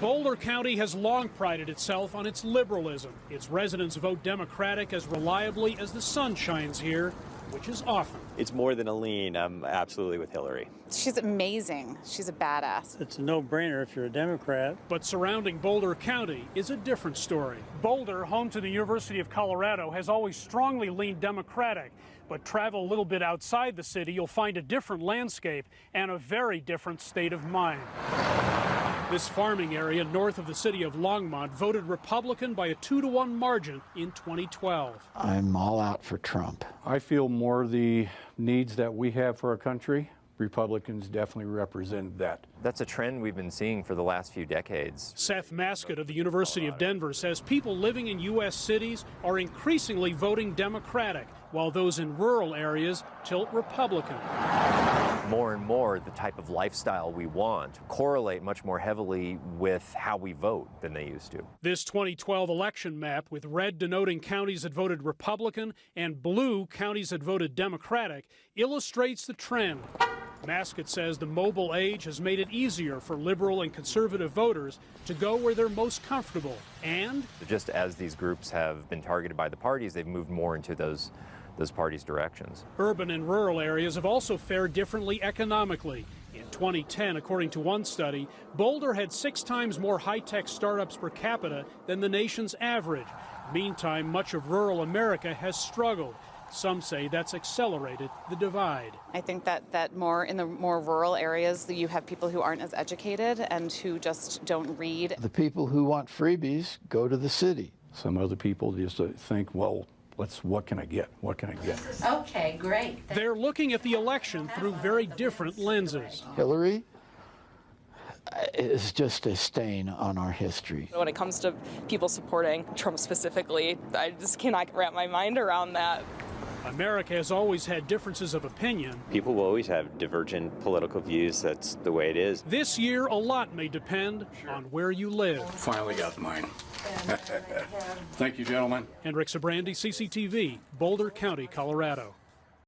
Boulder County has long prided itself on its liberalism. Its residents vote Democratic as reliably as the sun shines here, which is often. It's more than a lean. I'm absolutely with Hillary. She's amazing. She's a badass. It's a no-brainer if you're a Democrat. But surrounding Boulder County is a different story. Boulder, home to the University of Colorado, has always strongly leaned Democratic. But travel a little bit outside the city, you'll find a different landscape and a very different state of mind. This farming area north of the city of Longmont voted Republican by a 2-to-1 margin in 2012. I'm all out for Trump. I feel more the needs that we have for our country. Republicans definitely represent that. That's a trend we've been seeing for the last few decades. Seth Maskett of the University of Denver says people living in U.S. cities are increasingly voting Democratic, while those in rural areas tilt Republican. More and more, the type of lifestyle we want correlate much more heavily with how we vote than they used to. This 2012 election map, with red denoting counties that voted Republican and blue counties that voted Democratic, illustrates the trend. Maskett says the mobile age has made it easier for liberal and conservative voters to go where they're most comfortable. And just as these groups have been targeted by the parties, they've moved more into those parties' directions. Urban and rural areas have also fared differently economically. In 2010, according to one study, Boulder had 6 times more high-tech startups per capita than the nation's average. Meantime, much of rural America has struggled. Some say that's accelerated the divide. I think that more in the more rural areas, you have people who aren't as educated and who just don't read. The people who want freebies go to the city. Some other people just think, well, what can I get? What can I get? Okay, great. They're looking at the election through very different lenses. Hillary is just a stain on our history. When it comes to people supporting Trump specifically, I just cannot wrap my mind around that. America has always had differences of opinion. People will always have divergent political views. That's the way it is. This year, a lot may depend on where you live. Finally got mine. Thank you, gentlemen. Hendrik, Sybrandy, CCTV, Boulder County, Colorado.